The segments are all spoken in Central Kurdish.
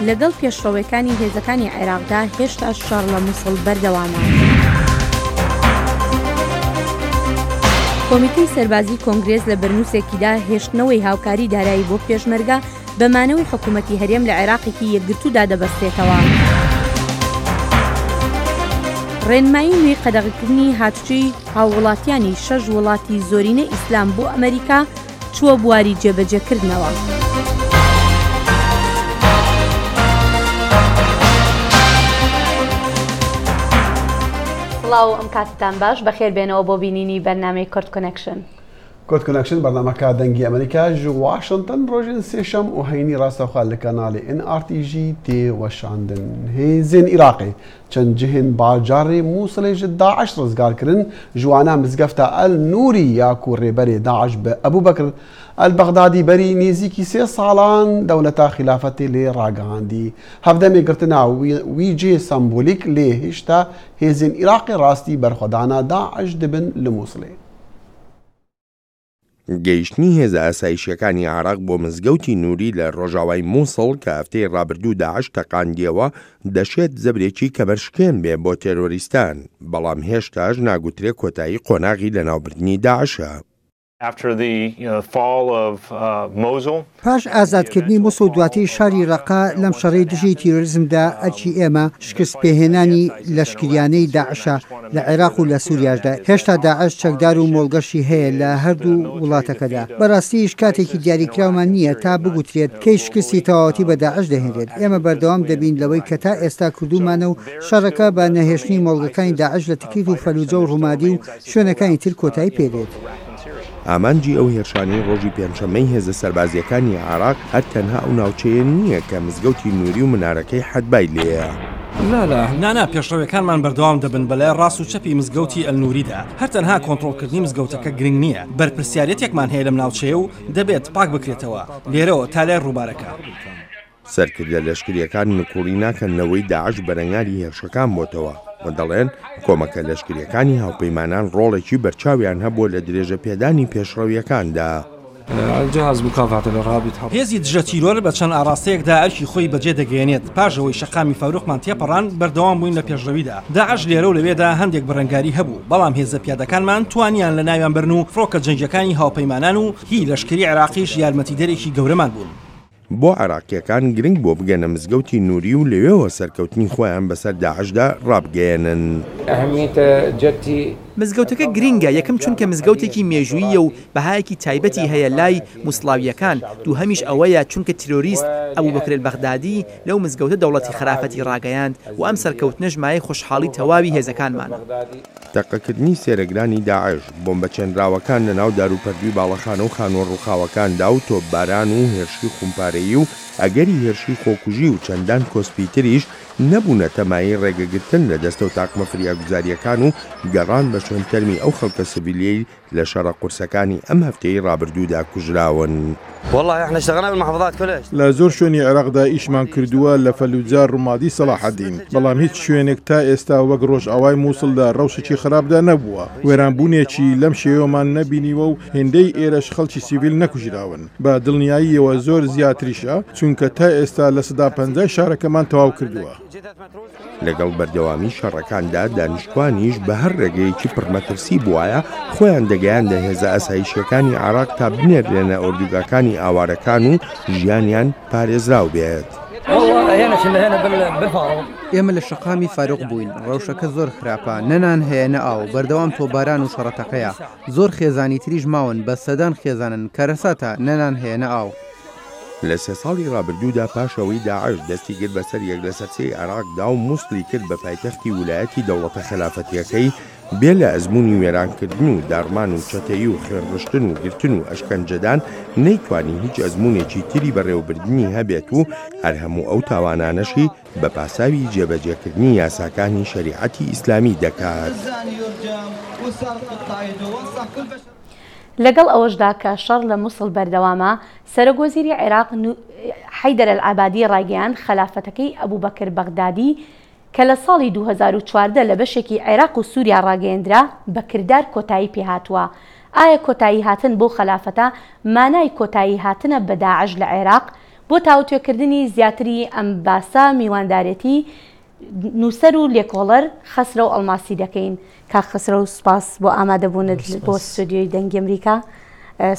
لەگەڵ پێشڕەوەکانی هێزەکانی عێراقدا هێشتا شەڕ لە مووسڵ بەردەوامە. کۆمیتەی سەربازی کۆنگرێز لە بەرنووسێکیدا هێشتنەوەی هاوکاری دارایی بۆ پێشمەرگە بەمانەوەی حکوومەتی هەرێم لە عێراقێکی یەکگرتوودا دەبەستێتەوە. ڕێنمایی نوێی قەدەغەکردنی هاتوچەی هاووڵاتیانی 6 وڵاتی زۆرینە ئیسلام بۆ ئەمریکا چووە بواری جێبەجێکردنەوە. سڵاو ئەم کاتتان باش بەخێر بێنەوە بۆ بینینی بەرنامەی کورد کۆنەکشن. کورد کۆنەکشن بەرنامەکە دەنگی ئەمریکا ژ واشنگتن ڕۆژین سێشەم و هەینی ڕاستەوخوا لە کەناڵی NRTG تێوەشاندن. هێزên Iraqê çend cihên bajarê Mosulê ji Daeş rizgarkirin jwana mizgefta El Nûrî ya ku rêberê Daeş bi Ebûbekir El-Bexdadî berî nêzîkî 3 salan dewleta xilafetê lê ragihandî. Hevdemê girtina wî cê sembolîk lê hêşta hêzên Iraqê rastî berxwedana Daeş dibin li Mosulê. گەیشتنی هێزە ئاسایشیەکانی عێراق بۆ مزگەوتی نووری لە ڕۆژاوای مووسڵ کە هەفتەی ڕابردوو داعش تەقاندیەوە دەشێت زەبرێکی کەمەرشکێن بێ بۆ تێرۆریستان، بەڵام هێشتاش ناگوترێت کۆتایی قۆناغی لە ناوبردنی داعشە. پاش ئازادکردنی مووسڵ دواتری شاری ڕەقا لەم شەڕەی دژی تیرۆریزمدا ئەرچی ئێمە شکست پێهێنانی لەشکریانەی داعشە لە عێراق و لە سووریاشدا. هێشتا داعش چەکدار و مۆڵگەشی هەیە لە هەردوو وڵاتەکەدا. بەڕاستیش کاتێکی دیاریکراومان نییە تا بگوترێت کەی شکستی تەواوەتی بە داعش دەهێنرێت. ئێمە بەردەوام دەبین لەوەی کە تا ئێستا کردومانە و شەڕەکە بە نەهێشتنی مۆڵگەکانی داعش لە تکریت و فەلوجە و ڕوومادی و شوێنەکانی تر کۆتایی پێدێت. ئامانجی ئەو هێرشانی ڕۆژی پێنجشەممەی هێزە سەربازیەکانی عێراق هەر تەنها ئەو ناوچەیە نییە کە مزگەوتی نووری و منارەکەی حەدبای لێیە. نانا پێشڕەوەکانمان بەردەوام دەبن بەلای ڕاست و چەپی مزگەوتی ئەلنووریدا. هەر تەنها کۆنتڕۆڵکردنی مزگەوتەکە گرنگ نییە. بەرپرسیارەتێکمان هەیە لەم ناوچەیە و دەبێت پاک بکرێتەوە لێرەوە تا لای ڕووبارەکە. سەرکردە لەشکریەکان نکوڕی ناکەنەوەی داعش بەرەنگاری هێرشەکان بۆتەوە و دەڵێن کۆمەکە لەشکریەکانی هاوپەیمانان ڕۆڵێکی بەرچاویان هەبووە لە درێژە پێدانی پێشڕەویەکاندا. هێزی دژە تیرۆر بە چەند ئاراستەیەکدا ئەرکی خۆی بەجێ دەگەێنێت. پاژەوەی شەقامی فەروخمان تێپەڕان بەردەوام بووین لە پێشڕەویدا. داعش لێرە و لەوێدا هەندێک بەرەنگاری هەبوو، بەڵام هێزە پیادەکانمان توانیان لە ناویان برن و فڕۆکە جەنگیەکانی هاوپەیمانان و هی لەشکری عێراقیش یارمەتیدەرێکی گەورەمان بوون. بۆ عێراقیەکان گرنگ بۆ بگەنە مزگەوتی نووری و لەوێەوە سەرکەوتنی خۆیان بەسەر داعشدا ڕابگەێنن. مزگەوتەکە گرینگە، یەکەم چونکە مزگەوتێکی مێژوویە و بەهایەکی تایبەتی هەیە لای موسڵاویەکان. دووهەمیش ئەوەیە چونکە تیرۆریست ئەبوبەکر البەغدادی لەو مزگەوتە دەوڵەتی خرافەتی ڕاگەیاند و ئەم سەرکەوتنەش مایەی خۆشحاڵی تەواوی هێزەکانمانە. تەقەکردنی سێرەگرانی داعش بۆمبەچێنراوەکان لە ناو داروپەردوی باڵەخانە و خانوە ڕووخاوەکاندا و تۆپباران و هێرشی خومپارەیی و ئەگەری هێرشی خۆکوژی و چەندان کۆسپیتریش نەبوونە تەمایی ڕێگەگرتن لە دەستە و تاقمە فریاگوزاریەکان و گەڕان بە شوێن تەرمی ئەو خەڵکە سڤیلیەی لە شەڕە قورسەکانی ئەم هەفتەی ڕابردوودا کوژراون. لە زۆر شوێنی عێراقدا ئیشمان کردووە لە فەلوجە ڕوومادی سەلاحەدین، بەڵام هیچ شوێنێک تا ئێستا وەک ڕۆژئاوای مووسڵدا ڕەوشێکی خراپدا نەبووە. وێرانبوونێکی لەم شێوەمان نەبینیوە و هێندەی ئێرەش خەڵکی سیڤیل نەکوژراون. بە دڵنیاییەوە زۆر زیاتریشە چونکە تا ئێستا لە 150 شارەکەمان تەواو کردووە. لەگەڵ بەردەوامی شەڕەکاندا دانیشتوانیش بە هەر ڕێگەیەکی پڕمەترسی بووایە خۆیان دەگەیاندە هێزە ئاسایشیەکانی عێراق تا بنێرێنە ئۆردوگاکانی ئاوارەکان و ژیانیان پارێزراو بێت. ئێمە لە شەقامی فاروق بووین. ڕەوشەکە زۆر خراپە، نەنان هەیە نە ئاو، بەردەوام تۆباران و شەڕەتەقەیە. زۆر خێزانی تریژ ماون بە سەدان خێزانن کە رەساتە نەنان هەیە نە ئاو. لە 3 ساڵی ڕابردوودا پاشەوەی داعش دەستی کرد بەسەر یەک لە سەرچەی عێراقدا و مووسڵی کرد بە پایتەختی ویلایەتی دەوڵەتە خلافەتیەکەی بێ لە ئەزمموی وێرانکردن و دارمان و چەتەیی و خێڕشتن و گرتن و ئەشکەنجەدان نەیتوانی هیچ ئەزممونێکی تری بەڕێوەبردننی هەبێت و هەر هەموو ئەو تاوانانەشی بە پاساوی جێبەجێکردنی یاساکانی شەریعەتی ئیسلامی دەکات. لەگەڵ ئەوەشدا کە شەڕ لە مووسڵ بەردەوامە، سەرۆگۆزیری عێراق حەیدەر ئەلعەبادی ڕایگەیاند خلافەتەکەی ئەبوبەکر بەغدادی کە لە ساڵی 2014 لە بەشێکی عێراق و سووریا ڕاگەیەندرا بە کردار کۆتایی پێهاتووە. ئایا کۆتایی هاتن بۆ خلافەتە مانای کۆتایی هاتنە بە داعش لە عێراق بۆ تاوتوێکردنی زیاتری ئەم باسە میواندارەتی نووسەر و لێکۆڵەر خەسرە و ئەڵماسی دەکەین کا خەسرە و سوپاس بۆ ئامادەبوونت بۆ ستودیۆی دەنگی ئەمریکا.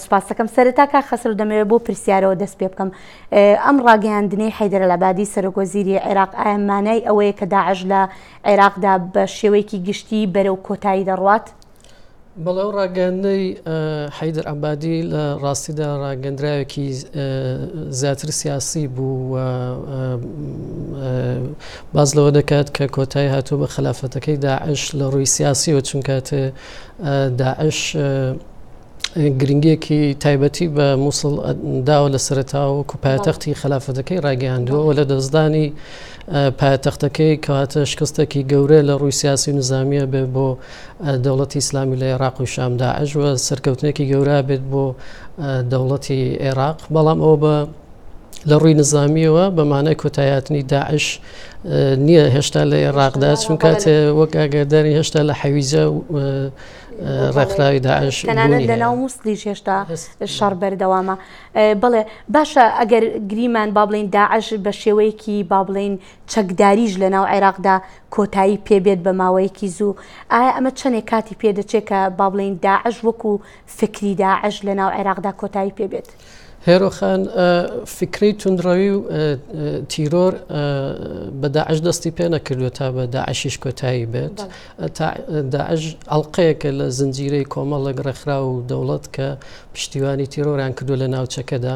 سوپاس دەکەم. سەرەتا کا خەسر دەمەوێت بۆ پرسیارەوە دەست پێ بکەم. ئەم ڕاگەیاندنەی حەیدەر ئەلعەبادی سەرۆکوەزیری عێراق ئایا مانای ئەوەیە کە داعش لە عێراقدا بە شێوەیەکی گشتی بەرەو کۆتایی دەڕوات؟ بەڵێ ئەو ڕاگەاندنەی حەیدەر ئەلعەبادی لە ڕاستیدا ڕاگەندراوێکی زیاتر سیاسی بوو، باز لەوە دەکات کە کۆتایی هاتووە بە خلافەتەکەی داعش لە ڕووی سیاسیەوە، چونکاتێ داعش گرنگیەکی تایبەتی بە مووسڵ داوە لە سەرەتاوە و پایتەختی خلافەتەکەی ڕاگەیاندووە و لە دەستدانی پایتەختەکەی کەواتە شکستێکی گەورە لە ڕووی سیاسی و نظامیە بێت بۆ دەوڵەتی ئیسلامی لە عێراق و شام. داعش وە سەرکەوتنێکی گەورە بێت بۆ دەوڵەتی عێراق، بەڵام ئەوە بە لە ڕووی نظامیەوە بەمانای کۆتاییاتنی داعش نییە هێشتا لە عێراقدا، چونکاتێ وەک ئاگاداری هێشتا لە حەویجە ڕێکخراوی داعش تەنانەت لە ناو مووسڵیش هێشتا شەڕ بەردەوامە. بڵێ باشە ئەگەر گریمان با بڵین داعش بە شێوەیەکی با بڵین چەکداریش لە ناو عێراقدا کۆتایی پێبێت بە ماوەیەکی زوو، ئایا ئەمە چەندێک کاتی پێدەچێت کە با بڵین داعش وەکو فکری داعش لە ناو عێراقدا کۆتایی پێبێت؟ هێرۆخان فکری توندڕەوی و تیرۆر بە داعش دەستی پێ نەکردووە تا بە داعشیش کۆتایی بێت. داعش ئەڵقەیەکە لە زنجیرەی کۆمەڵێک ڕێکخرا و دەوڵەت کە پشتیوانی تیرۆریان کردو لە ناوچەکەدا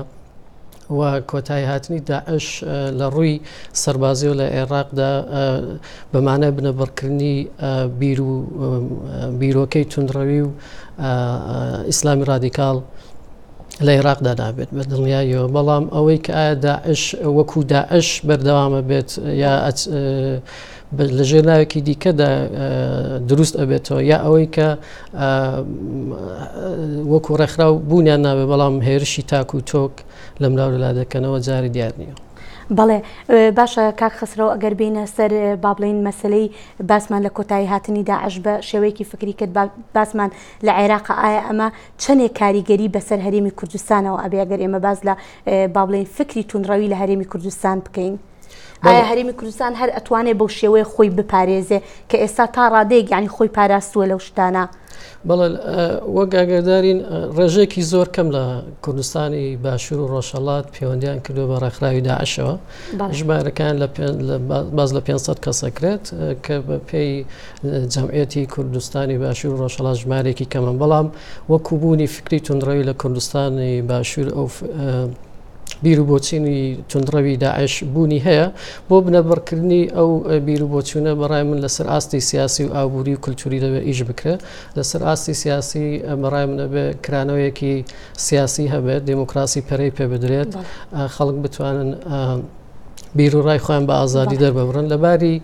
و کۆتایی هاتنی داعش لە ڕووی سەربازی و لە عێراقدا بەمانای بنەبڕکردنی بیرۆکەی توندڕەوی و ئیسلامی ڕادیکاڵ لە عێراقدا نابێت بە دڵنیاییەوە. بەڵام ئەوەی کە ئایا داعش وەکو داعش بەردەوامە بێت یا لە ژێرناوێکی دیکەدا دروست ئەبێتەوە، یا ئەوەی کە وەکو ڕێکخرا و بوونیان نابێت بەڵام هێرشی تاک و تۆک لەم لاولەلا دەکەنەوە جاری دیار نییە. بەڵێ باشە کاک خسرەوە ئەگەر بینە سەر با بڵین مەسلەی باسمان لە کۆتایی هاتنی داعش بە شێوەیەکی فکری کرد باسمان لە عێراق ئایا ئەمە چەندێک کاریگەری بەسەر هەرێمی کوردستانەوە ئەبێ ئەگەر ئێمە باز لە با بڵین فکری توندڕەوی لە هەرێمی کوردستان بکەین؟ ئایا هەرێمی کوردستان هەر ئەتوانێت بەو شێوەیە خۆی بپارێزێ کە ئێستا تا ڕادەیەک یعنی خۆی پاراستووە لەو شتانە؟ بەڵێ وەک ئاگادارین ڕێژێکی زۆر کەم لە کوردستانی باشوور و ڕۆژهەڵات پەیوەندیان کردووە بە ڕێکخراوی داعشەوە. ژمارەکان باز لە 500 کەسەکرێت کە بە پێی جەمعیەتی کوردستانی باشوور و ڕۆژهەڵات ژمارێکی کەمن، بەڵام وەکوبوونی فکری توندڕەوی لە کوردستانی باشوور ئەو بیر و بۆچینی توندڕەوی داعش بوونی هەیە بۆ بنەبڕکردنی ئەو بیر و بۆچوونە بەڕای من لەسەر ئاستی سیاسی و ئابووری و کولتوری دەبێت ئیش بکرێت. لەسەر ئاستی سیاسی بەڕای من دەبێت کرانەوەیەکی سیاسی هەبێت، دموکراسی پەرەی پێ بدرێت، خەڵک بتوانن بیر و ڕای خۆیان بە ئازادی دەرببڕن. لەباری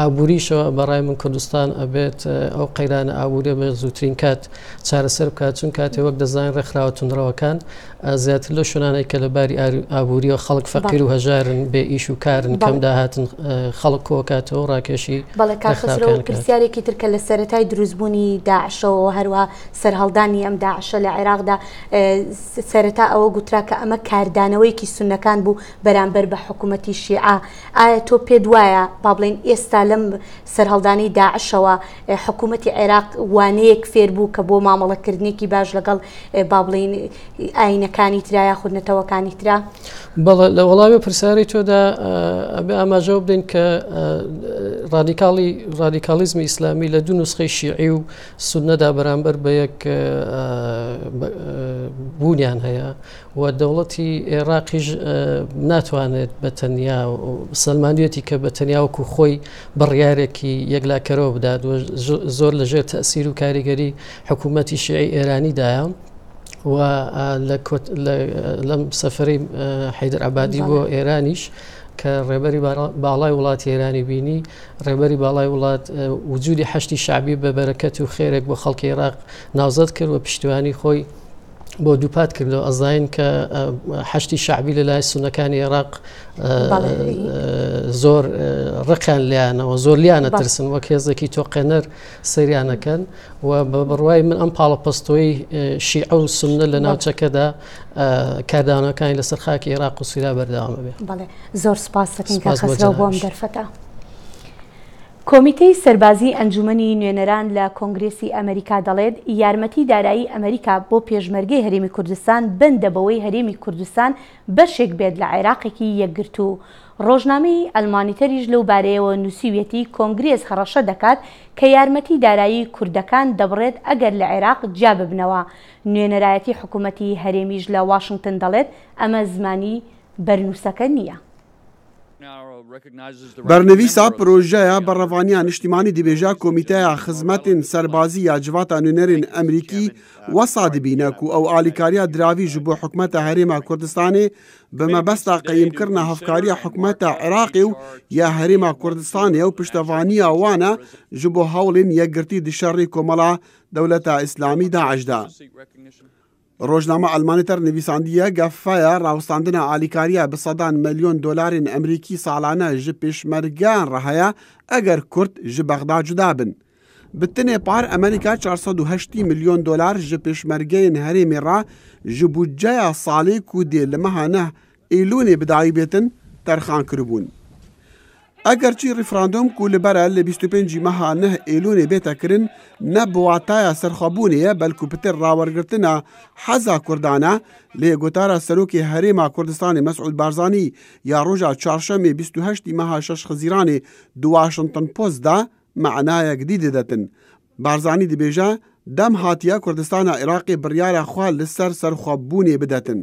ئابووریشەوە بەڕای من کوردستان ئەبێت ئەو قەیرانە ئابووریە بە زووترین کات چارەسەر بکات، چون کاتێ وەک دەزانین ڕێکخراوە توندڕەوەکان زیاتر لە شوێنانەی کە لەباری ئابووریەوە خەڵک فەقیر و هەژارن بێ ئیش و کارن کەم داهاتن خەڵک کۆکاتەوە ڕاکێشی. بەڵێ کاکەسرەوە پرسیارێکی تر کە لە سەرەتای دروستبوونی داعشەوە هەروە سەرهەڵدانی ئەم داعشە لە عێراقدا سەرەتا ئەوە گوترا کە ئەمە کاردانەوەیکی سونەکان بوو بەرامبەر بە حکوومەتی شیعە. ئایا تۆ پێت وایە با بڵین ئێستا لەم سەرهەڵدانی داعشەوە حکوومەتی عێراق وانەیەک فێر بوو کە بۆ مامەڵەکردنێکی باش لەگەڵ با بڵین ئاینەکانی ترا یا خودنەتەوەکانی ترا؟ بەڵێ لە وەڵامی پرسیاری تۆدا ئەبێ ئاماژە بدەین کە ڕادیکالیزمی ئیسلامی لە دوو نوسخەی شیعی و سونەدا بەرامبەر بە یەک بوونیان هەیە و دەوڵەتی عێراقیش ناتوانێت بە تەنیا سەلمانیەتی کە بە تەنیا وەکو خۆی بڕیارێکی یەکلاکەرەوە بدات زۆر لەژێر تەسیر و کاریگەری حکوومەتی شیعی ئێرانیدایە و لەم سەفەری حەیدەر ئەلعەبادی بۆ ئێرانیش کە ڕێبەری باڵای وڵاتی ئێرانی بینی، ڕێبەری باڵای وڵات وجودی حەشتی شعبی بە بەرەکەت و خێرێک بۆ خەڵکی عێراق ناوزەت کرد و پشتیوانی خۆی بۆ دووپات کردەوە ئەزاین کە حەشتی شعبی لە لای سونەکانی عێراق زۆر ڕقیان لیانەوە زۆر لیانە ترسن وەک هێزێکی تۆقێنەر سەریانەکەن و بە بڕوای من ئەم پاڵەپەستۆی شیعە و سونە لە ناوچەکەدا کاردانەکانی لەسەر خاکی عێراق و سووریا بەردەوامە بێ. بەڵێ زۆر سپاس دەکەین کە خەسرەوە بۆم دەرفەتە. کۆمیتەی سەربازی ئەنجومەنی نوێنەران لە کۆنگرێسی ئەمریکا دەڵێت یارمەتی دارایی ئەمریکا بۆ پێشمەرگەی هەرێمی کوردستان بندە بەوەی هەرێمی کوردستان بەشێک بێت لە عێراقێکی یەکگرتو. ڕۆژنامەی ئەلمانیتەریش لەو بارەیەوە نووسیویەتی کۆنگرێس هەڕەشە دەکات کە یارمەتی دارایی کوردەکان دەبڕێت ئەگەر لە عێراق جیا ببنەوە. نوێنەرایەتی حکوومەتی هەرێمیش لە واشنگتن دەڵێت ئەمە زمانی بەرنووسەکە نییە. بەرنەویسا پرۆژەیە بەڕەوانیان نیشتیمانی دەبێژە کۆمیتەیە خزمەتین سەربازی یا جڤاتە نوێنەرین ئەمریکی وەسا دەبینە و ئەو ئالیکاریە دراویژ بۆ حکومەتە هەرێما کوردستانی بمەبەستا قەیمکردنە هەفکاریە حکومەتە عێراقی و یا هەرێما کوردستانی و پشتەوانیە وانە ji بۆ هەوڵین یەکگرتی دشەڕی کۆمەڵە دەولەتە ئیسلامی داعشدا. ڕۆژنامە ئەلمانیتەر نویساندیە گەفەیە ڕاوستاندنە ئالیکاریە بە سەدان ملیۆن دۆلارین ئەمریکی ساڵانە ji پێشمەرگیان ڕەهەیە ئەگەر کورد ji بەغدا جودا بن. بتنێ پار ئەمریکا 480 ملیۆن دۆلار ji پێشمەرگەین هەرێمی ڕا ji بودجەیە ساڵی کو دێ لە مەهانە ئیلونێ بدایی بێتن تەرخان کردبوون. ئەگەرچی ریفراندۆم کو لەبەرە لە 25 مەها نەه ئێلونێ بێتەکردن نە بواتایە سەرخەبوونیە بەلکو پتر ڕاوەرگرتنە حەزا کوردانە لێ گوتارە سەرۆکی هەرێما کوردستانی مەسعود بارزانی یا ڕۆژە چارشەمێ 28 مەها شەش خزیرانی دو واشنگتن پۆستدا معنایەک دیدە دەتن. بارزانی دەبێژە دەم هاتیە کوردستانە عێراقی بڕیارە خوا لەسەر سەرخەبوونێ بدەتن.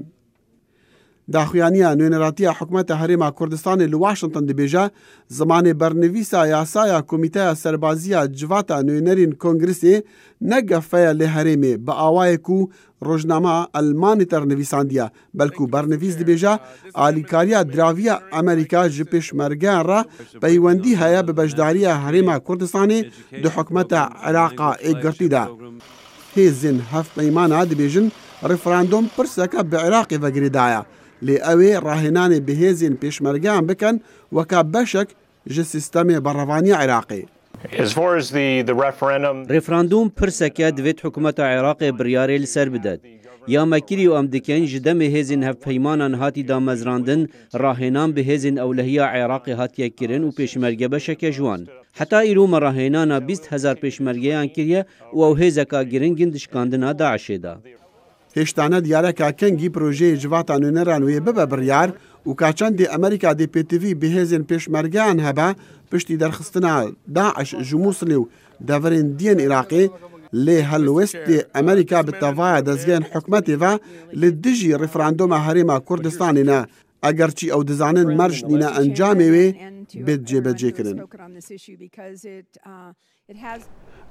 داخویانیە نوێنەراتیە حکومەتە هەرێما کوردستانی لە واشنگتن دەبێژە زمانی بەرنەویسا یاسایە کۆمیتەیە سەربازیە جڤاتە نوێنەرین کۆنگرسی نەگەفەیە لێ هەرێمێ بە ئاوایەک و ڕۆژنامە ئەلمانیتەر نویساندیە بەلکو بەرنەویس دەبێژە ئالیکاریە دراویە ئەمریکا ji پێشمەرگیان ڕە پەیوەندی هەیە بە بەشداریە هەرێما کوردستانی دو حکومەتە عێراقا ئێکگرتیدا. هێزن هەفت پەیمانە دەبێژن ڕفراندۆم پرسەکە بە عێراقی بەگریدایە لێ ئەوێ ڕاهێنانی بەهێزین پێشمەرگیان بکەن وەکە بەشێک ji سیستەمێ بەڕەوانی عێراقی. ڕێفراندۆم پرسەکە دەوێت حکوومەتە عێراقی بڕیارێ لەسەر بدات. یامەکیری و ئەم دکەن ji demê hêzên hevpeymanan hatî damezrandin rahênan bi hêzên ewlehiya Iraqê hatiye kirin û pêşmerge beşeke ji wan. Heta îro me rahênana 20,000 pêşmergeyan kiriye û ew hêzeka giringin dişkandina Daişê da. هێشتانە دیارەکە کەنگی پرۆژەیە جڤاتە نوێنەران وێ ببە بڕیار و کاچەندی ئەمریکا DPTV بەهێزین پێشمەرگیان هەبە پشتی دەرخستنا داعش ji مووسڵی و دەڤرین دیên عێراقی لێ هەلوێستی ئەمریکا بتەڤایە دەستگەین حکومەتێڤە لە دژی ڕفراندۆمە هەرێما کوردستانینە ئەگەرچی ئەو دەزانن مەرج نینە ئەنجامێ وێ بێت جێبەجێکردن.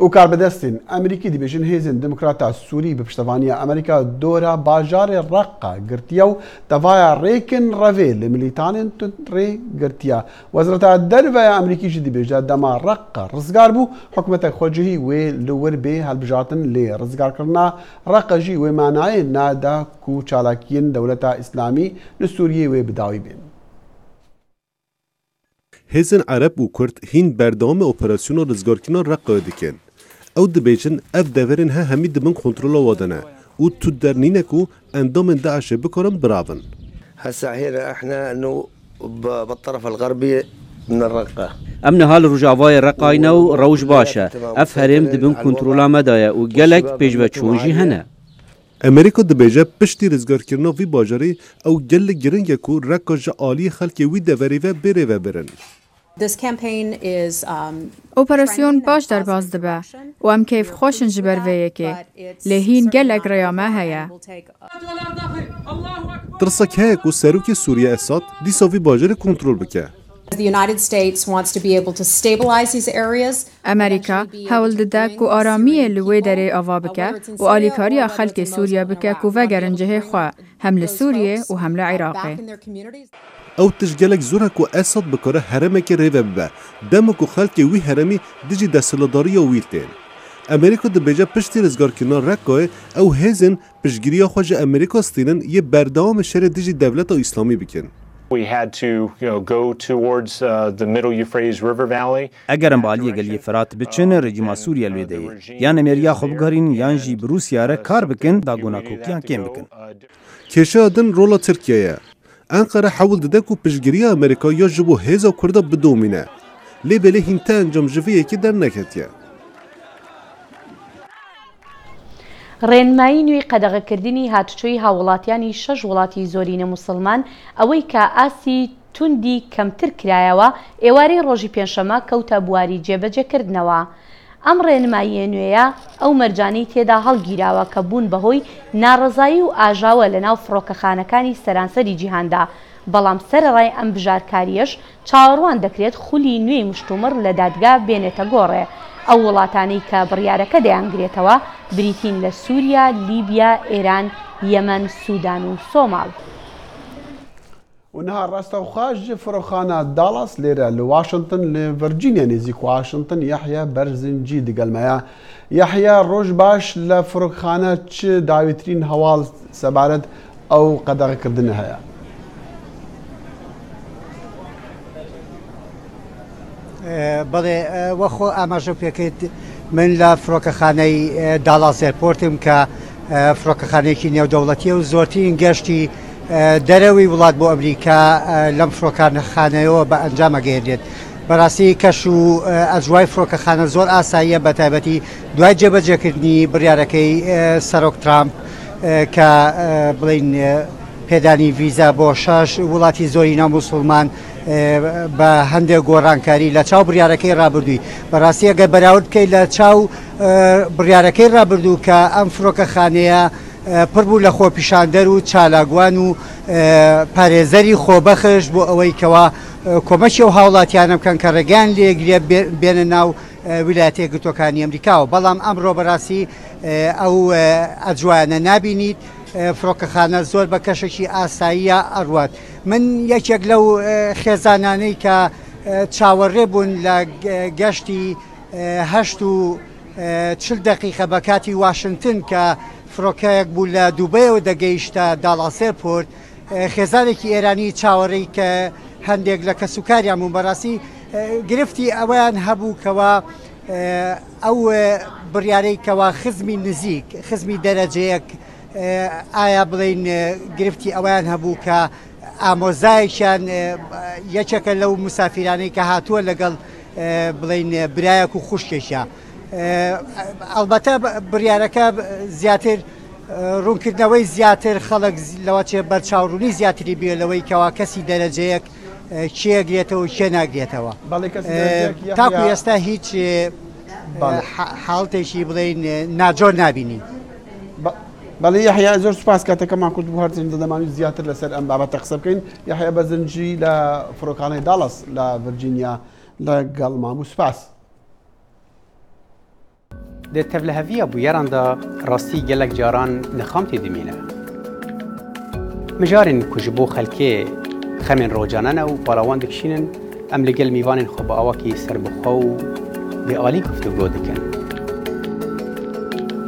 و کاربەدەستین ئەمریکی دەبێژن هێزن دموکراتە سووری بە پشتەوانیە ئەمریکا دۆرە باژارێ ڕەقا گرتیە و تەڤایە ڕێکن ڕەوێ لە ملیتانên ڕێ گرتیە. وەزارەتە دەرەوەیە ئەمریکیشی دەبێژە دەما ڕەقا ڕزگار بوو حکومەتە خۆجهی وێ لە وەربێ هەڵبژاتن لێ ڕزگارکردنا ڕەقەژی وێ مانایە نادا و چالاکیین دەولەتە ئیسلامی لە سووریە وێ بداوی بێن. هێزن عەرەب و کورد هین بەردەوامە ئۆپەراسیۆنە ڕزگارکردنا ڕەقەوە دکەن. ئەو دەبێژن ئەف دەڤرن هە هەمی دبن کۆنترۆلە وادەنە و تو دەرنینەک و ئەندامên داعشê بکۆرن برابن. هسه هنا احنا انه بالطرف الغربي من الرقة. ئەم نەها لە ڕۆژاوای ڕەقاینە و ڕەوش باشە ئەف هەرێم دبن کۆنترۆلا مەدایە و gelek pêşveçûnjî hene. ئەمریکا دەبێژە پشتی ڕزگارکردنا vî bajarê ew gelek giringek ku reqa ji aliyê xelkê wî deverê ve bêrê ve birin. ئۆپەراسیۆن باش دەرباز دەبە و ئەم کەیف خۆشن ji ber vê yekê lê hîn gelek rêya me heye. Tirsek heye ku serokê Sûriye Esad dîsa vî bajarê kontrol bike. ئەمریکا هەوڵ دەدا ku aramiyê li wê derê ava bike û alîkariya xelkê Sûriye bike ku vegerin cihê xwe hem li Sûriyê û hem li Iraqê. Ew tişgelek zor e ku Esad bikare heremekê rêve bibe, dema ku xelkê wî heremî dijî desthilatdariya wî tên. ئەمریکا دەبێجە پشتی ڕزگارکردنا ڕێکۆی ئەو هێزن پشتگیریە خۆژە ئەمریکا ستێنن یە بەردەوامە شەرە دژی دەولەتە ئیسلامی بکەن. ئەگەرم بالیە گەلی فرات بچن ڕێجیما سووریا لێدەیە یان ئەمێریا خۆ بگەڕین یانژی بروسیارە کار بکەن داگۆناکۆکیان کێم بکەن. کێشەدن ڕۆڵە ترکیەیە. ئەنقەرە حەول دەدەک و پشتگیریە ئەمریکا یا ji bo hêza Kurda bidomîne. Lê belê hînte encamjiviyekî derneketiye. ڕێنمایی نوێی قەدەغەکردنی هاتوچۆی هاوڵاتیانی 6 وڵاتی زۆرینە موسڵمان ئەوەی کە ئاسی توندی کەمتر کرایەوە ئێوارەی ڕۆژی پێنجشەمە کەوتە بواری جێبەجێکردنەوە. ئەم ڕێنماییە نوێیە ئەو مەرجانەی تێدا هەڵگیراوە کە بوون بەهۆی ناڕەزایی و ئاژاوە لەناو فڕۆکەخانەکانی سەرانسەری جیهاندا، بەڵام سەرەڕای ئەم بژارکاریەش چاوەڕوان دەکرێت خولی نوێی مشتومڕ لە دادگا بێنێتە گۆڕێ. ئەو وڵاتانەی کە بڕیارەکە دەیانگرێتەوە بریتین لە سووریا، لیبیا، ئێران، یەمەن، سوودان و سۆماڵ. ونها ڕاستەوخواژ فڕۆخانە داڵاس لێرە لە واشنگتن لە ڤەرجینیا نێزیک واشنگتن یەحیا بەرزنجی دەگەلمەیە. یەحیا ڕۆژ باش لە فڕۆکخانە چ داویترین هەواڵ سەبارەت ئەو قەدەغەکردن هەیە؟ بەڵێ وەخۆ ئاماژە پێکەیت من لە فڕۆکەخانەی داڵاس ئێرپۆرتم کە فڕۆکەخانەیەکی نێودەوڵەتیە و زۆرترین گەشتی دەرەوەی وڵات بۆ ئەمریکا لەم فڕۆکخانەیەوە بە ئەنجامەگەێنرێت. بەڕاستی کەش و ئەجوای فڕۆکەخانە زۆر ئاساییە بە تایبەتی دوای جێبەجێکردنی بڕیارەکەی سەرۆک ترامپ کە بڵین پێدانی ڤیزا بۆ 6 وڵاتی زۆرینە موسڵمان بە هەندێک گۆڕانکاری لە چاو بڕیارەکەی ڕابردووی. بەڕاستی ئەگە بەراورد بکەیت لە چاو بڕیارەکەی ڕابردوو کە ئەم فڕۆکەخانەیە پڕ بوو لە خۆپیشاندەر و چالاگوان و پارێزەری خۆبەخش بۆ ئەوەی کەوا کۆمەکی و هاوڵاتیانە بکەن کە ڕێگەیان لێگرێ بێنە ناو ویلایەتە یەکگرتووەکانی ئەمریکاوە. بەڵام ئەمڕۆ بەڕاستی ئەو ئەجوایانە نابینیت. فڕۆکەخانە زۆر بە کەشێکی ئاساییە ئەڕوات. من یەکێک لەو خێزانانەی کە چاوەڕێ بوون لە گەشتی 40 دقیقە بە کاتی واشنگتن کە فڕۆکەیەک بوو لە دووبەیەوە دەگەیشتە داڵاس ئێرپۆرت، خێزانێکی ئێرانی چاوەڕێی کە هەندێک لە کەسوکاریان بوون بەڕاستی گرفتی ئەویان هەبوو کەوا ئەو بڕیارەی کەوا خزمی نزیک خزمی دەرەجەیەک ئایا بڵین گرفتی ئەویان هەبوو کە ئامۆزایەکیان یەکێکە لەو مسافرانەی کە هاتووە لەگەڵ بڵین برایەک و خوشکێکە. ئەلبەتە بڕیارەکە زیاتر ڕوونکردنەوەی زیاتر خەڵک لەوە چێ بەرچاوڕوونی زیاتری بێ لەوەی کەوا کەسی دەرەجەیەک کێگرێتەوە و کێ ناگرێتەوە. تاکو ئێستا هیچ حاڵتێکی بڵین ناجۆر نابینی. بەڵێ یەحیا زۆر سوپاس کاتەکەمان کورد بوو هەرچەندە دەمانوێت زیاتر لەسەر ئەم بابەتە قسە بکەین. یەحیا بەرزنجی لە فڕۆکخانەی داڵاس لە ڤەرجینیا لەگەڵ ماموو سوپاس. Di tevliheviya bûyeran da rastî gelek caran nixam tê dimîne. Mijarên ku ji bo xelkê xemên rojane û balawan dikişînin em li gel mîvanên xwe bi awakî serbixwe û bêalî guftûgo dikin.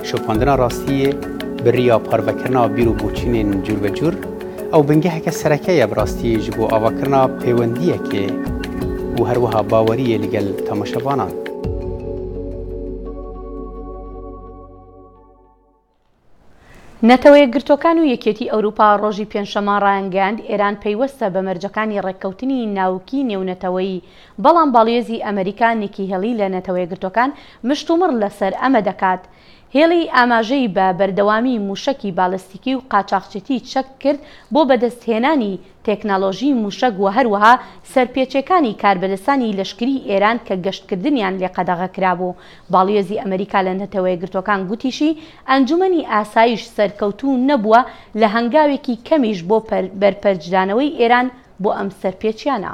Şopandina rastiyê bi riya parvekirina bîr û boçînên cûr ew bingeheke sereke ye bi rastiyê ji bo avakirina pêwendiyekê û her wiha baweriyê li gel temaşevanan. نەتەوە یەکگرتوەکان و یەکێتی ئەوروپا ڕۆژی پێنجشەمە ڕایانگەاند ئێران پەیوەستە بە مەرجەکانی ڕێککەوتنی ناوکی نێونەتەوەیی، بەڵام باڵێزی ئەمریکا نیکی هێڵی لە نەتەوە یەکگرتوەکان مشتومڕ لەسەر ئەمە دەکات. هێڵی ئاماژەی بە بەردەوامی موشەکی باڵستیکی و قاچاقچێتی چەک کرد بۆ بەدەستهێنانی تێکنەلۆژی موشەک و هەروەها سەرپێچەکانی کاربەدەستانی لەشکری ئێران کە گەشتکردنیان لێ قەدەغەکرابوو. باڵێزی ئەمریکا لە نەتەوە یەکگرتوەکان گوتیشی ئەنجومەنی ئاسایش سەرکەوتوو نەبووە لە هەنگاوێکی کەمیش بۆ بەرپەرجدانەوەی ئێران بۆ ئەم سەرپێچیانە.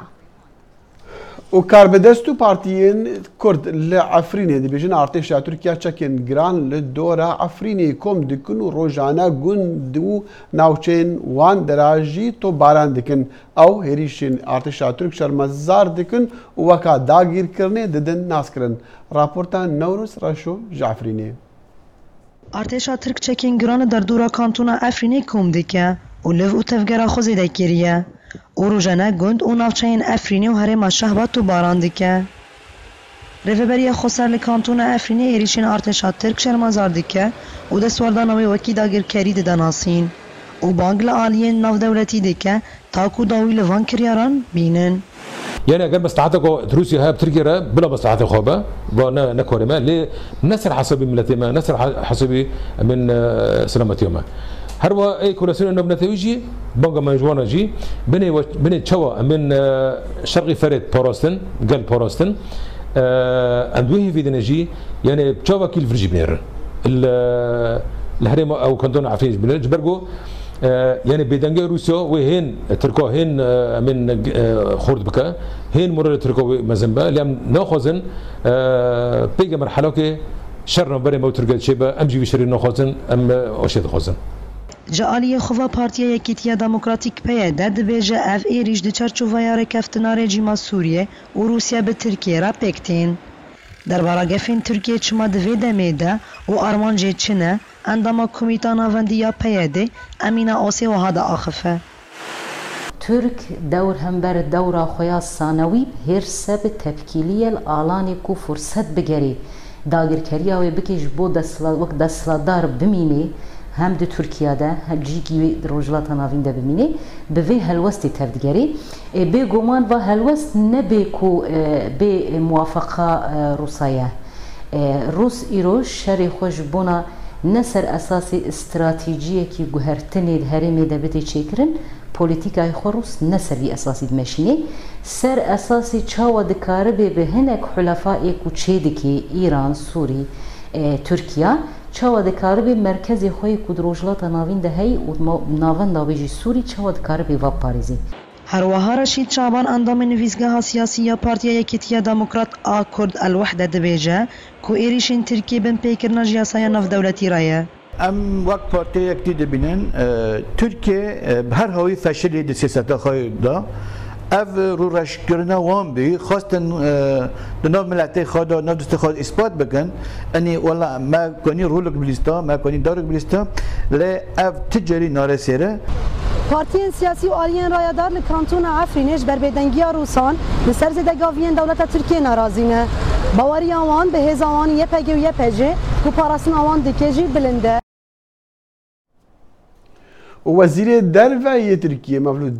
و کاربەدەست و پارتیên کورد لە عەفرینê dibêjin artêşa Tirkiya çekên giran li dora Efrînê kom dikin û rojane gund û navçeyên wan dera jî topbaran dikin. Ew hêrîşên artêşa Tirk şermezar dikin û weka dagîrkirinê didin naskirin. Raporta Newruz Reşo ji Efrînê. Artêşa Tirk çekên giran derdora kantona Efrînê kom dike û liv û tevgera Xwezê de kiriye. û rojane gund û navçeyên Efrînê û herêma Şehba topbaran dike. Rêveberiya Xweser li kantona Efrînê êrişên artêşa Tirk şermezar dike û destwerdana wê wekî dagirkerî dide nasîn û bang li aliyên navdewletî dike ta ku dawî li van kiryaran bînin. يعني اگر مصلحتك روسيا هاي بتركيا بلا مصلحة خوبة ونكوري ما ليه نسر حسبي ملتي ما نسر حسبي من سلامة يومه هروا اي كولاسيون انه بنتويجي بونغا مانجوانا جي بني تشوا من شرقي فريد بوروستن قال بوروستن اندوه في دنجي يعني تشوا كيل فرجي بنير الهرم او كنتون عفيج بنير جبرجو يعني بيدنجا روسيا وهين تركو هين من خورد بكا هين مرة تركو مزنبا لأن ناخذن بيجا مرحلة كي شرنا بري ما تركو شيبا أم جي بشري ناخذن أم أشيد خذن. جعالیه خواه پارتیا یکیتیا دموکراتیک پیاده دبیجه اف ایریش دی چرچوفایا رکفتنا رژیما سوریه و روسیا به ترکیه را پکتین. در باراگفین ترکیه چما دوی دمیده و آرمانجه چنه انداما کمیتانا وندیا پیاده امینه آسی و هادا آخفه. ترک دور هم بر دورا خویا سانوی هرسه به تبکیلی الالانی کو فرصت بگری داگرکریا و بکش بو دستلادار بمینی هم د ترکیه ده هم جیگی روجلات ناوین ده ببینه به وی هلوستی تفدگری به گمان و هلوست نه به کو به موافقه روسیه روس ایروش شری خوش بونا نسر اساس استراتیجیه کی گوهرتنی هرمی ده بده چیکرن پولیتیکای خروس نسر بی اساسی دمشینه سر اساسی چاوا دکاره به هنک حلفای کو چیدکی ایران سوری ترکیه چاوا دکاره به مرکزی خوی کدروجلات ناوین ده هی و ناوین داویجی سوری چاوا دکاره به واب پاریزی. هر وها رشید شعبان اندام نویزگاه سیاسی پارتیا یکیتیا دموکرات آکورد الوحده دبیجه کو ایریشین ترکیه بن پیکرنا جیاسای ناف دولتی رایه. ام وقت پارتیا یکتی دبینن ترکیه هر هایی فشلی دی سیاستا خواهی دا اف رو رشکرنا وان بی خواستن دناو ملتی خواهد و ناو دست خواهد اثبات بکن انی والله ما کنی رولک بلیستا ما کنی دارک بلیستا لی اف تجاری نارسیره پارتیین سیاسی و آلیین رایدار لکانتون عفرینش بر بدنگی روسان لسر زدگاوین دولت ترکیه نارازینه باوری آوان به هزاوان یه پگی و یه پجه که پاراسن آوان دکیجی بلنده وزیر دروی ترکیه مولود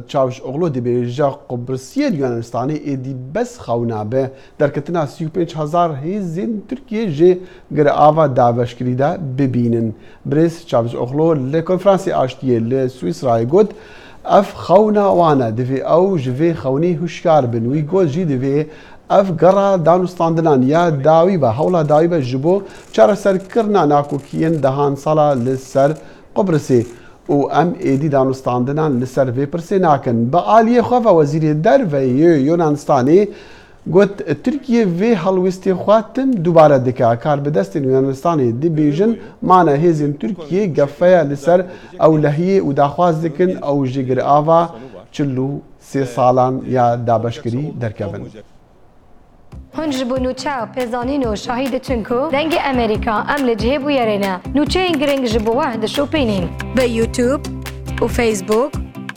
چاوشئوغلو دبیجه قبرصی یونانستانی ایدی بس خونابه در کتنا 35,000 هیزین ترکیه جه گر آوا داوشکری دا ببینن. بریس چاوشئوغلو لکنفرانسی آشتیه لسویسرای گود اف خونا وانا دوی او جوی خونی هشکار بن وی گود جی دوی اف گرا دانستاندنان یا داوی با حولا داوی با جبو چار سر کرنا ناکوکین دهان سالا لسر قبرصی و ام ایدی دانستاندنان لسر وی پرسی ناکن. با آلیه خواه وزیر دروی یونانستانی گوت ترکیه وی حلوستی خواتن دوباره دکا کار به دست یونانستانی دی بیجن معنی هیزین ترکیه گفه لسر او لحیه و داخواز دکن او جگر آوا 43 سالان یا دابشکری درکبن. هنج بو نوچه پیزانین و شاهید چنکو دنگ امریکا عمل جهب و یرینه نوچه اینگرنگ جبو وحد شوپینین به یوتیوب و فیسبوک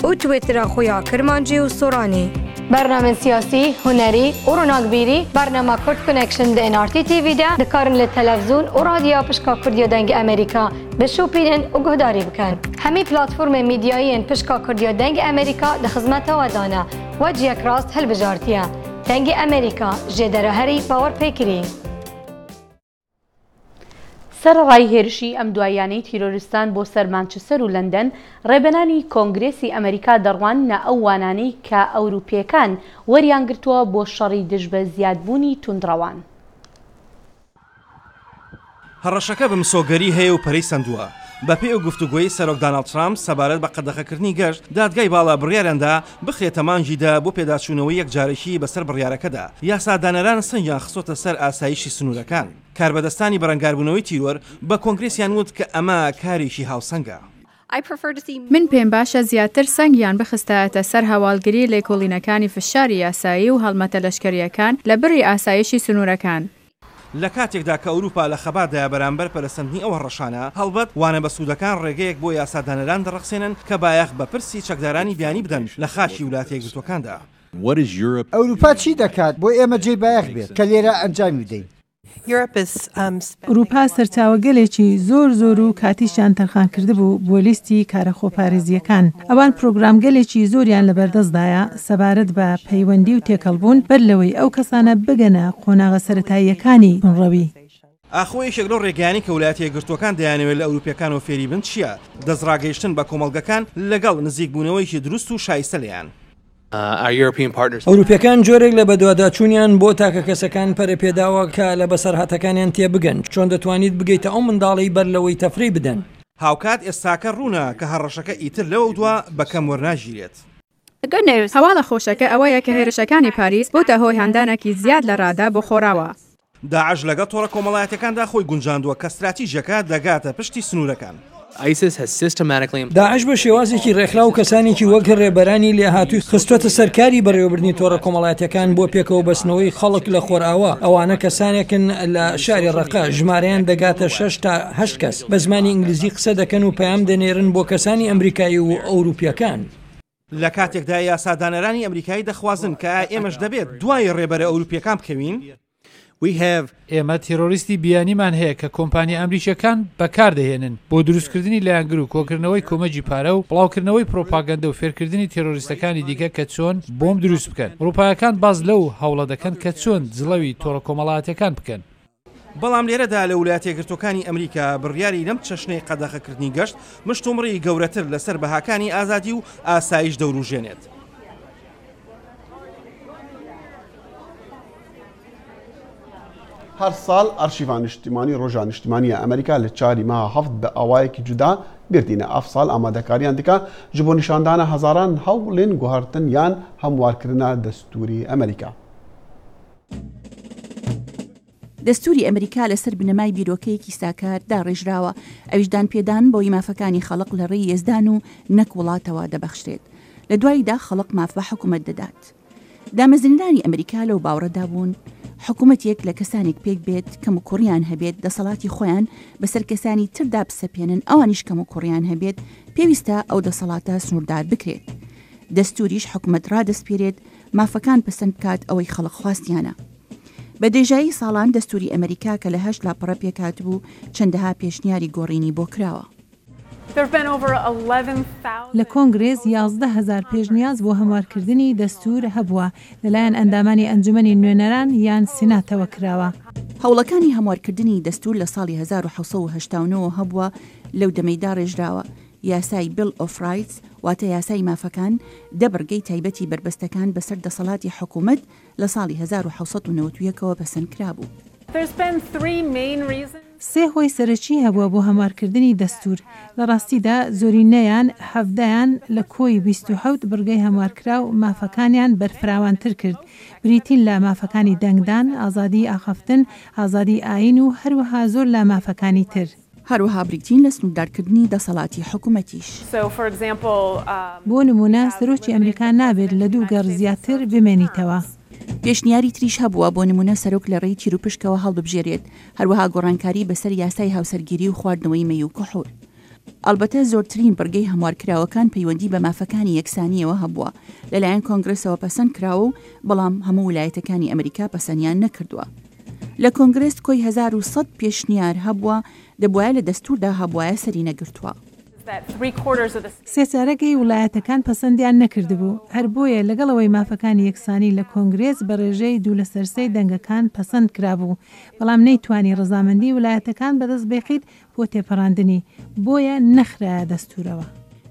و تویتر خویا کرمانجی و سورانی برنامه سیاسی، هنری و روناکبیری برنامه کرد کنکشن ده انارتی تیوی ده دکارن لتلفزیون و رادیو پشکا کردیا دنگ امریکا به شوپینن و گهداری بکن همی پلاتفورم میدیایی پشکا کردیا دنگ امریکا ده خدمت و دانه و جیک راست هل بجارتیه دنگ امریکا جدره هری باور پیکری سەر ڕای هێرشی ئەم دوایانەی تیرۆریستان بۆ سەر مانچستەر و لەندەن ڕێبەنانی کۆنگرێسی ئەمریکا دەڕواننە ئەو وانانەی کە ئەوروپیەکان وەریان گرتووە بۆ شەڕی دژ بە زیادبوونی توندڕەوان. هەڕەشەکە بە مسۆگەری هەیە و پەرەی سندووە بەپێی ئەو گفتوگۆیی سەرۆک داناڵد ترامپ سەبارەت بە قەدەغەکردنی گەشت دادگای باڵا بڕیارەندا بخرێتە مانگیدا بۆ پێداچوونەوەی یەکجارێکی بەسەر بڕیارەکەدا. یاسادانەران سەنگیان خستۆتە سەر ئاسایشی سنوورەکان. کاربەدەستانی بەرەنگاربوونەوەی تیرۆر بە کۆنگرێسیان وت کە ئەمە کارێکی هاوسەنگە. من پێم باشە زیاتر سەنگیان بخستایەتە سەر هەواڵگری لێکۆڵینەکانی فشاری یاسایی و هەڵمەتە لەشکریەکان لە بڕی ئاسایشی سنوورەکان. لە کاتێکدا کە ئەوروپا لە خەباتدایە بەرامبەر پەرسەندنی ئەوە ڕەشانە هەڵبەت وانە بە سوودەکان ڕێگەیەک بۆ یاسادانەران دەڕەخسێنن کە بایەخ بە پرسی چەکدارانی بیانی بدەن لە خاکی وڵاتە یەکگرتووەکاندا. ئەوروپا چی دەکات بۆ ئێمە جێی بایەخ بێت کە لێرە ئەنجامی بدەین؟ ئوروپا سەرچاوەگەلێکی زۆر و کاتیشان تەرخان کرده بوو بۆ لیستی کارە خۆپارێزیەکان. ئەوان پرۆگرامگەلێکی زۆریان لە بەردەستدایە سەبارەت بە پەیوەندی و تێکەڵبوون بەر لەوەی ئەو کەسانە بگەنە قۆناغە سەرەتاییەکانی بنڕەوی. ئاخۆ یەکێک لەو ڕێگەیانی کە وڵاتە یەکگرتووەکان دەیانەوێت لە ئەوروپیەکانەوە فێری بن چییە؟ دەستڕاگەیشتن بە کۆمەڵگەکان لەگەڵ نزیکبوونەوەیکی دروست و شایستە لێیان. ئەوروپیەکان جۆرێک لە بەدواداچوونیان بۆ تاکە کەسەکان پەرەپێداوە کە لە بەسەرهاتەکانیان تێبگەن چۆن دەتوانیت بگەیتە ئەو منداڵی بەر لەوەی تەفری بدەن. هاوکات ئێستاکە ڕوونە کە هەڕەشەکە ئیتر لەوە دووە بەکەم وەرناژیرێت. هەواڵە خۆشەکە ئەوەیە کە هێرشەکانی پاریس بۆتە هۆی هەندانێکی زیاد لە ڕادا بۆ خۆراوە. داعش لەگەڵ تۆڕە کۆمەڵایەتەکاندا خۆی گونجاندووە کە استراتیژیەکە دەگاتە پشتی سنوورەکان. داعش بە شێوازێکی ڕێکخلا و کەسانێکی وەک ڕێبەرانی لێهاتووی خستوەتە سەرکاری بەڕێوەبردنی تۆڕە کۆمەڵایەتەکان بۆ پێکەوە بەستنەوەی خەڵک لە خۆرئاوا. ئەوانە کەسانێکن لە شاری ڕەقە ژمارەیان دەگاتە 6 تا 8 کەس بە زمانی ئینگلیزی قسە دەکەن و پەیام دەنێرن بۆ کەسانی ئەمریکایی و ئەوروپیەکان. لە کاتێکدا یاسادانەرانی ئەمریکایی دەخوازن کە ئێمەش دەبێت دوای ڕێبەرە ئەوروپیەکان بکەوین. ئێمە تیرۆریستی بیانیمان هەیە کە کۆمپانیا ئەمریکیەکان بەکاردەهێنن بۆ دروستکردنی لایەنگر و کۆکردنەوەی کۆمەجی پارە و بڵاوکردنەوەی پرۆپاگەندە و فێرکردنی تیرۆریستەکانی دیکە کە چۆن بۆم دروست بکەن. ئەوروپایەکان باز لەو هەوڵە دەکەن کە چۆن جڵەوی تۆڕە کۆمەڵایەتەکان بکەن. بەڵام لێرەدا لە وڵاتە یەکگرتووەکانی ئەمریکا بڕیاری لەم چەشنەی قەدەغەکردنی گەشت مشتومڕی گەورەتر لەسەر بەهاکانی ئازادی و ئاسایش دەوروژێنێت. هەر ساڵ ئەرشیڤان نیشتیمانی ڕۆژان نیشتیمانیە ئەمریکا لە 4 ماها هەفت بە ئاوایەکی جودا بردینە. ئەف ساڵ ئامادەکاریان دیکە ji بۆ نیشاندانە هەزاران هەوڵێن گوهارتن یان هەموارکردنە دەستوری ئەمریکا. دەستوری ئەمریکا لەسەر بنەمای بیرۆکەیەکی ساکار داڕێژراوە. ئەویشدان پێدان بۆی مافەکانی خەڵق لە ڕێی ێزدان و نەک وڵاتەوە دەبەخشرێت. لە دواییدا خەڵق مافە حکوومەت دەدات. دامەزرێنانی ئەمریکا لەو باوەڕەدا بوون حکوومەتێک لە کەسانێک پێک بێت کەم و کوڕیان هەبێت دەسەڵاتی خۆیان بەسەر کەسانی تردا بسەپێنن ئەوانیش کەم و کوڕیان هەبێت پێویستە ئەو دەسەڵاتە سنووردار بکرێت. دەستوریش حکوومەت ڕادەسپێرێت مافەکان پەسەند بکات ئەوەی خەڵق خواستیانە. بە درێژایی ساڵان دەستوری ئەمریکا کە لە 8 لاپەڕە پێکات بوو چەندەها پێشنیاری گۆڕینی بۆ کراوە. لە کۆنگرێز 11,000 پێشنیاز بۆ هەموارکردنی دەستور هەبووە لەلایەن ئەندامانی ئەنجومەنی نوێنەران یان سیناتەوە کراوە. هەوڵەکانی هەموارکردنی دەستور لە ساڵی 1970 هەبووە لەو دەمەیدا ڕێژراوە. یاسای بیل ئۆف رایتس واتە یاسای مافەکان دەبڕگەی تایبەتی بربەستەکان بەسەر دەسەڵاتی حکوومەت لە ساڵی 1991ەوە پەسەند کرابوو. سێ هۆی سەرەکی هەبووە بۆ هەموارکردنی دەستور. لە ڕاستیدا زۆرینەیان هەفتدایان لە کۆی 27 بڕگەی هەموارکرا و مافەکانیان بەرفراوانتر کرد. بریتین لە مافەکانی دەنگدان، ئازادی ئاخەفتن، ئازادی ئاین و هەروەها زۆر لە مافەکانی تر. هەروەها بریتین لە سنووردارکردنی دەسەڵاتی حکوومەتیش. بۆ نمونە سەرۆکی ئەمریکا نابێت لە 2 گەڕ زیاتر بمێنیتەوە. پێشنیاری تریش هەبووە بۆ نمونە سەرۆک لە ڕێی تیر و پشکەوە هەڵببژێرێت. هەروەها گۆڕانکاری بەسەر یاسای هاوسەرگیری و خواردنەوەی مەی و کحوڵ. ئەلبەتە زۆرترین بڕگەی هەموارکراوەکان پەیوەندی بە مافەکانی یەکسانیەوە هەبووە لەلایەن کۆنگرسەوە پەسەند کراوە و بەڵام هەموو ویلایەتەکانی ئەمریکا پەسەندیان نەکردووە. لە کۆنگرس کۆی 1100 پێشنیار هەبووە دەبوایە لە دەستوردا هەبوایە سەری نەگرتووە. سێچارەکەی وڵایەتەکان پەسەندیان نەکردبوو. هەر بۆیە لەگەڵەوەی مافەکانی یەکسانی لە کۆنگرێس بە ڕێژەی دوو لە سەرسەی دەنگەکان پەسەند کرابوو. بەڵام نەیتوانی ڕەزامەندی وڵایەتەکان بەدەست بێخیت بۆ تێپەڕاندنی بۆیە نەخرایە دەستورەوە.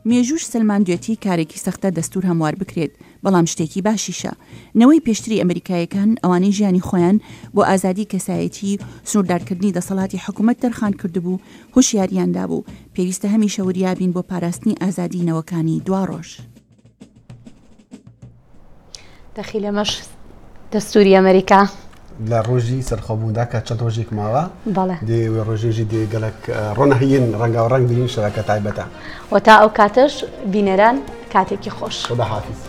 مێژوش سلمان دوێتی کارێکی سەختە دەستور هەموار بکرێت بەڵام شتێکی باشیشە نەوەی پێشتری ئەمریکایەکان ئەوانەی ژیانی خۆیان بۆ ئازادی کەسایەتی سنووردارکردنی دەسەڵاتی حکوومەت دەرخان کردبوو هوشیاریاندا بوو پێویستە هەمیشە وریابین بۆ پاراستنی ئازادینەوەکانی دوا ڕۆژ دەخی لەمەش دەستوری ئەمریکا لە ڕۆژی سەرخۆبووندا کە چەند ڕۆژێک ماوە دێ ڕۆژێژی دێگەلک ڕۆنەهین ڕەنگاوڕەنگ بین شەکە تایبەتە و تا ئەو کاتەش بینەران کاتێکی خۆش خدا حافظ